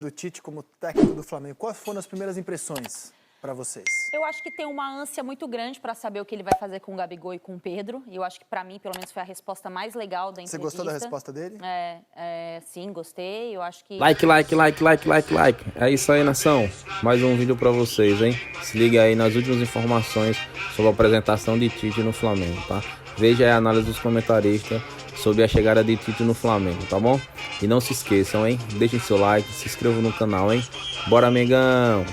Do Tite como técnico do Flamengo, quais foram as primeiras impressões para vocês? Eu acho que tem uma ânsia muito grande para saber o que ele vai fazer com o Gabigol e com o Pedro. E eu acho que, para mim, pelo menos, foi a resposta mais legal da entrevista. Você gostou da resposta dele? Sim, gostei. Eu acho que... Like. É isso aí, nação. Mais um vídeo pra vocês, hein? Se liga aí nas últimas informações sobre a apresentação de Tite no Flamengo, tá? Veja aí a análise dos comentaristas sobre a chegada de Tite no Flamengo, tá bom? E não se esqueçam, hein? Deixem seu like, se inscrevam no canal, hein? Bora, amigão!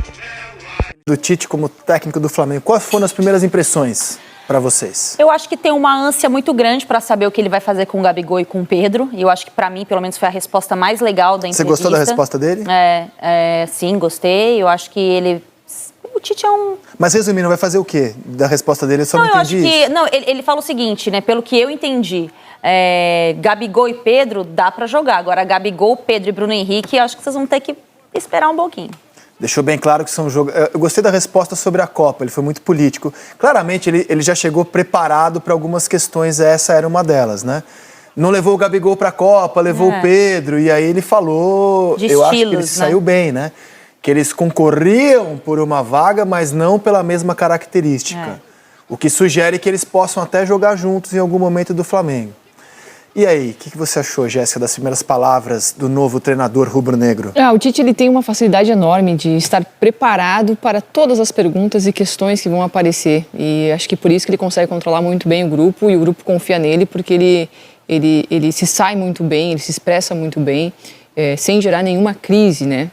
Do Tite como técnico do Flamengo, quais foram as primeiras impressões para vocês? Eu acho que tem uma ânsia muito grande para saber o que ele vai fazer com o Gabigol e com o Pedro. E eu acho que, para mim, pelo menos, foi a resposta mais legal da entrevista. Você gostou da resposta dele? Sim, gostei. Eu acho que ele... O Tite é um... Mas resumindo, vai fazer o quê da resposta dele? Eu só não entendi isso. Não, ele fala o seguinte, né? Pelo que eu entendi, Gabigol e Pedro dá para jogar. Agora, Gabigol, Pedro e Bruno Henrique, eu acho que vocês vão ter que esperar um pouquinho. Deixou bem claro que são jogos... Eu gostei da resposta sobre a Copa, ele foi muito político. Claramente, ele já chegou preparado para algumas questões, essa era uma delas, né? Não levou o Gabigol para a Copa, levou o Pedro, e aí ele falou... De eu estilos, acho que ele saiu bem, né? Que eles concorriam por uma vaga, mas não pela mesma característica. O que sugere que eles possam até jogar juntos em algum momento do Flamengo. E aí, o que você achou, Jéssica, das primeiras palavras do novo treinador rubro-negro? O Tite ele tem uma facilidade enorme de estar preparado para todas as perguntas e questões que vão aparecer. E acho que por isso que ele consegue controlar muito bem o grupo e o grupo confia nele, porque ele se sai muito bem, ele se expressa muito bem, sem gerar nenhuma crise, né?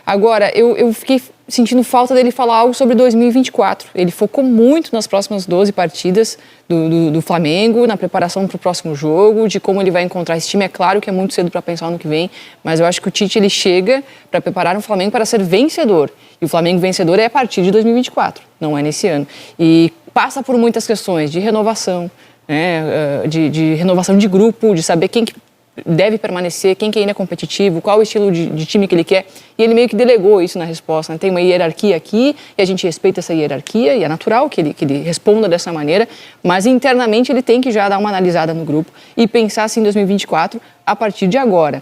Agora, eu fiquei sentindo falta dele falar algo sobre 2024. Ele focou muito nas próximas 12 partidas do Flamengo, na preparação para o próximo jogo, de como ele vai encontrar esse time. É claro que é muito cedo para pensar no que vem, mas eu acho que o Tite ele chega para preparar o Flamengo para ser vencedor. E o Flamengo vencedor é a partir de 2024, não é nesse ano. E passa por muitas questões de renovação, né, de renovação de grupo, de saber quem que deve permanecer, quem que ainda é competitivo, qual o estilo de time que ele quer, e ele meio que delegou isso na resposta, né? Tem uma hierarquia aqui, e a gente respeita essa hierarquia, e é natural que ele responda dessa maneira, mas internamente ele tem que já dar uma analisada no grupo e pensar assim em 2024 a partir de agora.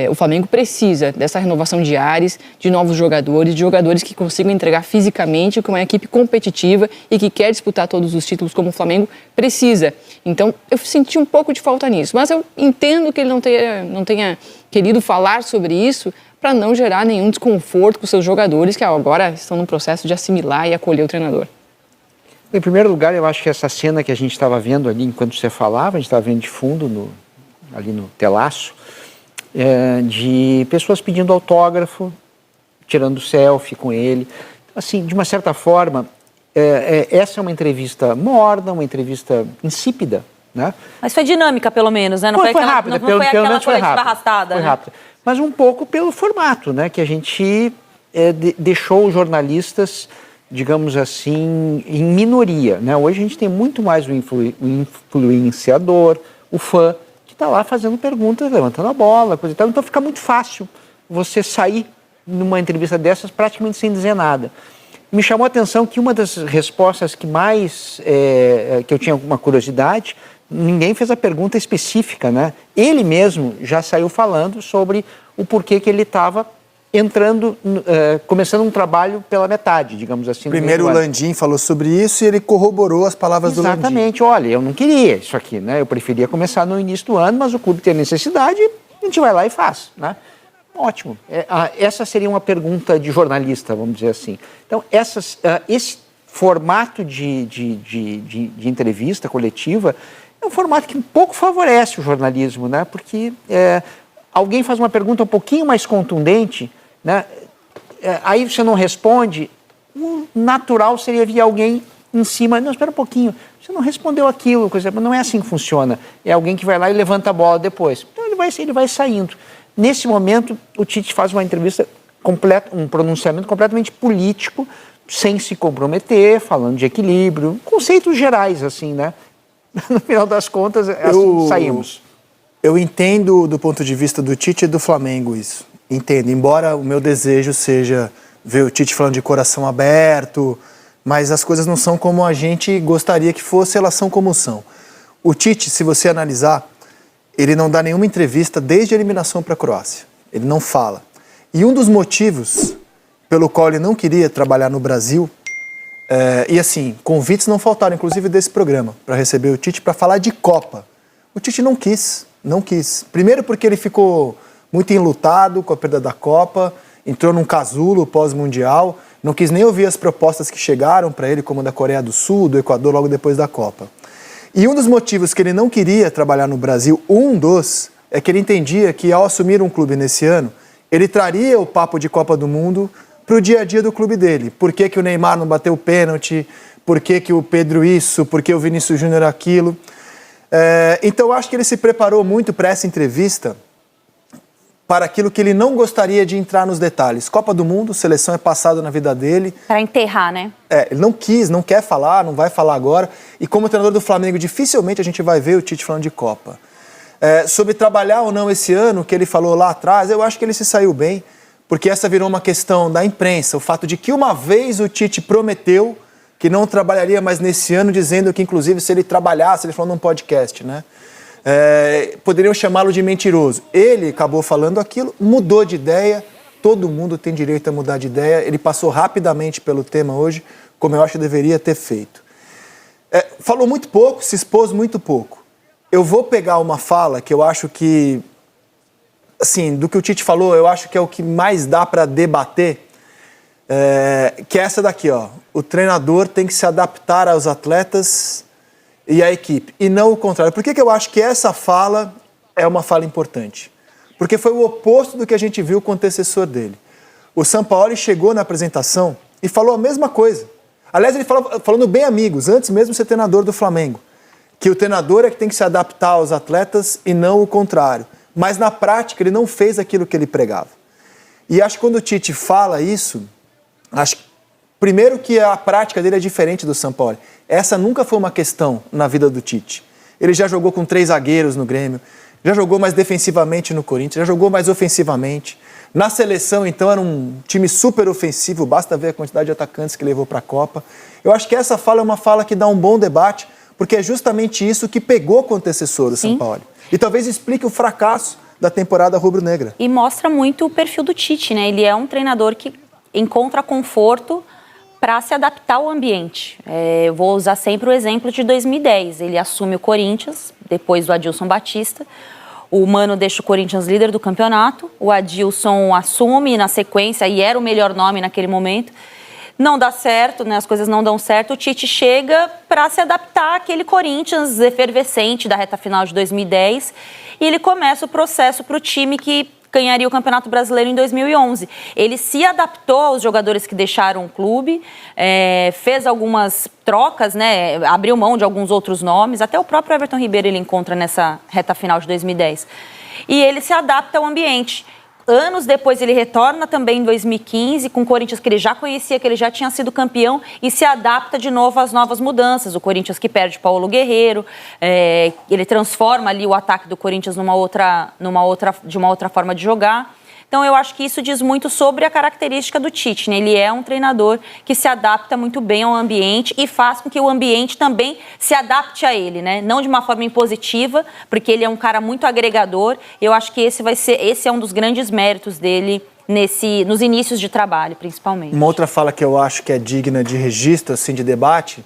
O Flamengo precisa dessa renovação de ares, de novos jogadores, de jogadores que consigam entregar fisicamente com uma equipe competitiva e que quer disputar todos os títulos como o Flamengo precisa. Então, eu senti um pouco de falta nisso, mas eu entendo que ele não tenha querido falar sobre isso para não gerar nenhum desconforto com seus jogadores que agora estão no processo de assimilar e acolher o treinador. Em primeiro lugar, eu acho que essa cena que a gente estava vendo ali enquanto você falava, a gente estava vendo de fundo, ali no telaço, de pessoas pedindo autógrafo, tirando selfie com ele. Assim, de uma certa forma, essa é uma entrevista morna, uma entrevista insípida, né? Mas foi dinâmica, pelo menos, né? Não foi rápida, não foi aquela coletiva arrastada. Foi rápida. Mas um pouco pelo formato, né? Que a gente deixou os jornalistas, digamos assim, em minoria, né? Hoje a gente tem muito mais o influenciador, o fã, está lá fazendo perguntas, levantando a bola, coisa e tal. Então fica muito fácil você sair numa entrevista dessas praticamente sem dizer nada. Me chamou a atenção que uma das respostas que mais, que eu tinha uma curiosidade, ninguém fez a pergunta específica, né? Ele mesmo já saiu falando sobre o porquê que ele estava entrando, começando um trabalho pela metade, digamos assim. Primeiro o Landim falou sobre isso e ele corroborou as palavras do Landim. Exatamente, olha, eu não queria isso aqui, né? Eu preferia começar no início do ano, mas o clube tem necessidade, a gente vai lá e faz, né? Ótimo. Essa seria uma pergunta de jornalista, vamos dizer assim. Então, esse formato de entrevista coletiva é um formato que um pouco favorece o jornalismo, né? Porque alguém faz uma pergunta um pouquinho mais contundente, né? Aí você não responde, o natural seria vir alguém em cima, não, espera um pouquinho, você não respondeu aquilo, coisa, não é assim que funciona, é alguém que vai lá e levanta a bola depois, então ele vai saindo. Nesse momento, o Tite faz uma entrevista completa, um pronunciamento completamente político, sem se comprometer, falando de equilíbrio, conceitos gerais, assim, né? No final das contas, assim, saímos. Eu entendo do ponto de vista do Tite e do Flamengo isso. Entendo, embora o meu desejo seja ver o Tite falando de coração aberto, mas as coisas não são como a gente gostaria que fosse, elas são como são. O Tite, se você analisar, ele não dá nenhuma entrevista desde a eliminação para a Croácia. Ele não fala. E um dos motivos pelo qual ele não queria trabalhar no Brasil, e assim, convites não faltaram, inclusive desse programa, para receber o Tite para falar de Copa. O Tite não quis. Primeiro porque ele ficou muito enlutado com a perda da Copa, entrou num casulo pós-mundial, não quis nem ouvir as propostas que chegaram para ele, como da Coreia do Sul, do Equador, logo depois da Copa. E um dos motivos que ele não queria trabalhar no Brasil, é que ele entendia que ao assumir um clube nesse ano, ele traria o papo de Copa do Mundo para o dia a dia do clube dele. Por que o Neymar não bateu o pênalti? Por que o Pedro isso? Por que o Vinícius Júnior aquilo? Então eu acho que ele se preparou muito para essa entrevista para aquilo que ele não gostaria de entrar nos detalhes. Copa do Mundo, seleção é passado na vida dele. Para enterrar, né? Ele não quer falar, não vai falar agora. E como treinador do Flamengo, dificilmente a gente vai ver o Tite falando de Copa. Sobre trabalhar ou não esse ano, que ele falou lá atrás, eu acho que ele se saiu bem, porque essa virou uma questão da imprensa, o fato de que uma vez o Tite prometeu que não trabalharia mais nesse ano, dizendo que, inclusive, se ele trabalhasse, ele falou num podcast, né? Poderiam chamá-lo de mentiroso. Ele acabou falando aquilo, mudou de ideia, todo mundo tem direito a mudar de ideia, ele passou rapidamente pelo tema hoje, como eu acho que deveria ter feito. Falou muito pouco, se expôs muito pouco. Eu vou pegar uma fala que eu acho que, assim, do que o Tite falou, eu acho que é o que mais dá para debater, que é essa daqui, ó. O treinador tem que se adaptar aos atletas e à equipe, e não o contrário. Por que eu acho que essa fala é uma fala importante? Porque foi o oposto do que a gente viu com o antecessor dele. O Sampaoli chegou na apresentação e falou a mesma coisa. Aliás, ele falando bem amigos, antes mesmo de ser treinador do Flamengo, que o treinador é que tem que se adaptar aos atletas e não o contrário. Mas na prática ele não fez aquilo que ele pregava. E acho que quando o Tite fala isso, acho primeiro que a prática dele é diferente do Sampaoli. Essa nunca foi uma questão na vida do Tite. Ele já jogou com 3 zagueiros no Grêmio, já jogou mais defensivamente no Corinthians, já jogou mais ofensivamente. Na seleção, então, era um time super ofensivo, basta ver a quantidade de atacantes que levou para a Copa. Eu acho que essa fala é uma fala que dá um bom debate, porque é justamente isso que pegou com o antecessor do Sampaoli. E talvez explique o fracasso da temporada rubro-negra. E mostra muito o perfil do Tite, né? Ele é um treinador que encontra conforto para se adaptar ao ambiente. Eu vou usar sempre o exemplo de 2010. Ele assume o Corinthians, depois do Adilson Batista. O Mano deixa o Corinthians líder do campeonato. O Adilson assume na sequência, e era o melhor nome naquele momento. Não dá certo, né? As coisas não dão certo. O Tite chega para se adaptar àquele Corinthians efervescente da reta final de 2010. E ele começa o processo para o time que ganharia o Campeonato Brasileiro em 2011. Ele se adaptou aos jogadores que deixaram o clube, fez algumas trocas, né, abriu mão de alguns outros nomes, até o próprio Everton Ribeiro ele encontra nessa reta final de 2010. E ele se adapta ao ambiente. Anos depois ele retorna também em 2015 com o Corinthians que ele já conhecia, que ele já tinha sido campeão, e se adapta de novo às novas mudanças. O Corinthians que perde Paulo Guerreiro, ele transforma ali o ataque do Corinthians de uma outra forma de jogar. Então eu acho que isso diz muito sobre a característica do Tite, né? Ele é um treinador que se adapta muito bem ao ambiente e faz com que o ambiente também se adapte a ele, né? Não de uma forma impositiva, porque ele é um cara muito agregador. Eu acho que esse é um dos grandes méritos dele nos inícios de trabalho, principalmente. Uma outra fala que eu acho que é digna de registro, assim, de debate,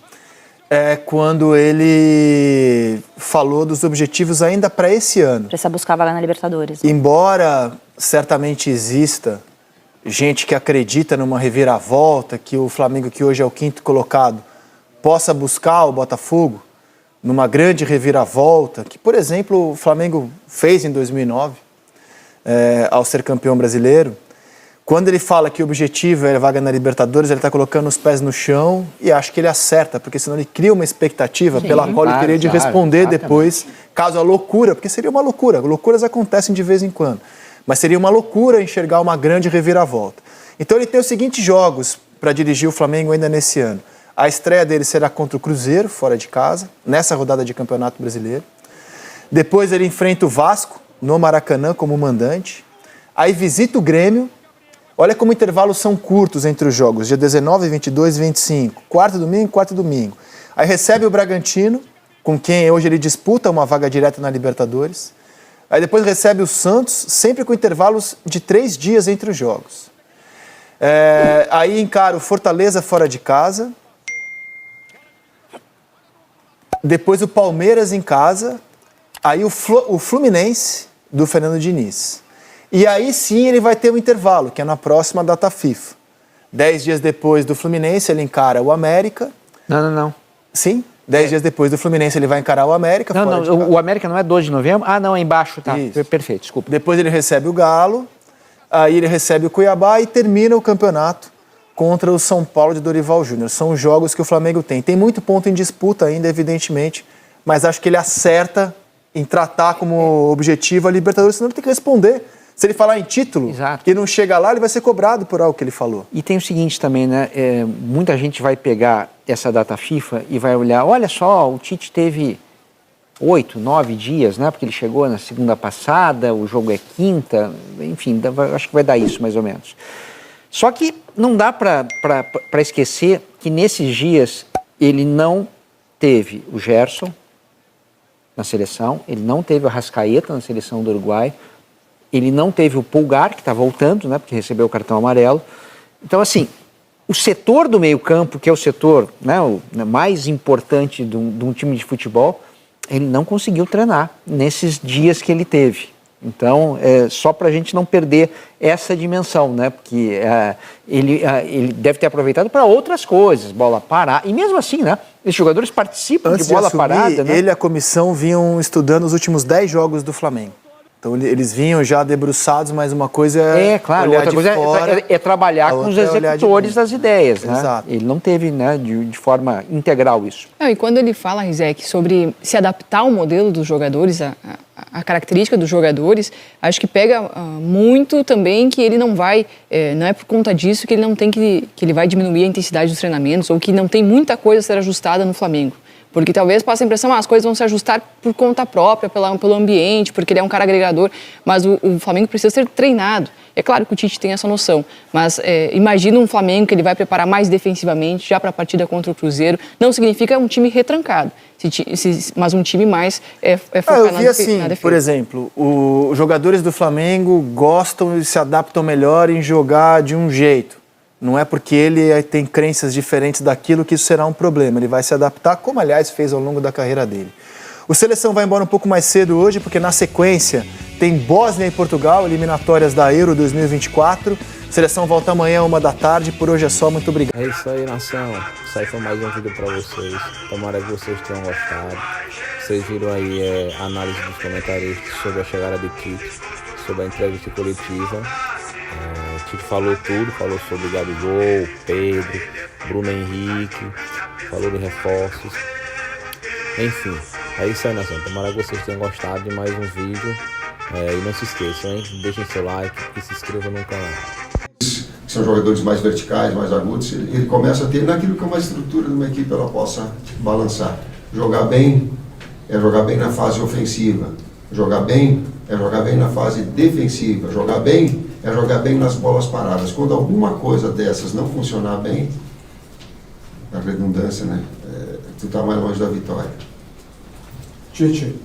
é quando ele falou dos objetivos ainda para esse ano. Precisa buscar vaga na Libertadores. Né? Embora certamente exista gente que acredita numa reviravolta, que o Flamengo, que hoje é o 5º colocado, possa buscar o Botafogo numa grande reviravolta, que, por exemplo, o Flamengo fez em 2009, ao ser campeão brasileiro. Quando ele fala que o objetivo é a vaga na Libertadores, ele está colocando os pés no chão, e acho que ele acerta, porque senão ele cria uma expectativa pela qual ele teria de responder depois, caso a loucura, porque seria uma loucura, loucuras acontecem de vez em quando, mas seria uma loucura enxergar uma grande reviravolta. Então ele tem os seguintes jogos para dirigir o Flamengo ainda nesse ano. A estreia dele será contra o Cruzeiro, fora de casa, nessa rodada de Campeonato Brasileiro. Depois ele enfrenta o Vasco, no Maracanã, como mandante. Aí visita o Grêmio. Olha como intervalos são curtos entre os jogos, dia 19, 22 e 25. Quarto domingo. Aí recebe o Bragantino, com quem hoje ele disputa uma vaga direta na Libertadores. Aí depois recebe o Santos, sempre com intervalos de 3 dias entre os jogos. Aí encara o Fortaleza fora de casa. Depois o Palmeiras em casa. Aí o Fluminense do Fernando Diniz. E aí sim ele vai ter um intervalo, que é na próxima data FIFA. 10 dias depois do Fluminense, ele encara o América. Não. Sim, 10 dias depois do Fluminense, ele vai encarar o América. Não, o América não é 12 de novembro? Ah, não, é embaixo, tá. Isso. Perfeito, desculpa. Depois ele recebe o Galo, aí ele recebe o Cuiabá e termina o campeonato contra o São Paulo de Dorival Júnior. São os jogos que o Flamengo tem. Tem muito ponto em disputa ainda, evidentemente, mas acho que ele acerta em tratar como objetivo a Libertadores, senão ele tem que responder. Se ele falar em título e não chega lá, ele vai ser cobrado por algo que ele falou. E tem o seguinte também, né? Muita gente vai pegar essa data FIFA e vai olhar, olha só, o Tite teve 8, 9 dias, né? Porque ele chegou na segunda passada, o jogo é quinta, enfim, acho que vai dar isso mais ou menos. Só que não dá para esquecer que nesses dias ele não teve o Gerson na seleção, ele não teve o Arrascaeta na seleção do Uruguai, ele não teve o Pulgar, que está voltando, né, porque recebeu o cartão amarelo. Então, assim, o setor do meio-campo, que é o setor, né, mais importante de um time de futebol, ele não conseguiu treinar nesses dias que ele teve. Então, só para a gente não perder essa dimensão, né? Porque ele deve ter aproveitado para outras coisas, bola parada. E mesmo assim, né? Esses jogadores participam de bola parada, né? Ele e a comissão vinham estudando os últimos 10 jogos do Flamengo. Então, eles vinham já debruçados, mas uma coisa claro, olhar outra coisa fora, é trabalhar com os executores das ideias, né? Exato. Ele não teve, né, de forma integral isso. E quando ele fala, Rizek, sobre se adaptar ao modelo dos jogadores, a característica dos jogadores, acho que pega muito também que ele não vai, não é por conta disso que ele não tem que ele vai diminuir a intensidade dos treinamentos ou que não tem muita coisa a ser ajustada no Flamengo. Porque talvez passe a impressão que as coisas vão se ajustar por conta própria, pelo ambiente, porque ele é um cara agregador, mas o Flamengo precisa ser treinado. É claro que o Tite tem essa noção, mas imagina um Flamengo que ele vai preparar mais defensivamente já para a partida contra o Cruzeiro. Não significa um time retrancado, mas um time mais focado na defesa. Por exemplo, os jogadores do Flamengo gostam e se adaptam melhor em jogar de um jeito. Não é porque ele tem crenças diferentes daquilo que isso será um problema. Ele vai se adaptar, como, aliás, fez ao longo da carreira dele. O Seleção vai embora um pouco mais cedo hoje, porque na sequência tem Bósnia e Portugal, eliminatórias da Euro 2024. Seleção volta amanhã, 13h. Por hoje é só. Muito obrigado. É isso aí, nação. Isso aí foi mais um vídeo pra vocês. Tomara que vocês tenham gostado. Vocês viram aí a análise dos comentaristas sobre a chegada de Tite, sobre a entrevista coletiva. Tite falou tudo, falou sobre Gabigol, Pedro, Bruno Henrique, falou de reforços. Enfim, é isso aí, nação. Tomara que vocês tenham gostado de mais um vídeo. E não se esqueçam, hein? Deixem seu like e se inscrevam no canal. São jogadores mais verticais, mais agudos. Ele começa a ter naquilo que é uma estrutura de uma equipe ela possa balançar. Jogar bem é jogar bem na fase ofensiva. Jogar bem é jogar bem na fase defensiva. Jogar bem é jogar bem nas bolas paradas. Quando alguma coisa dessas não funcionar bem, a redundância, né? Tu tá mais longe da vitória. Tite.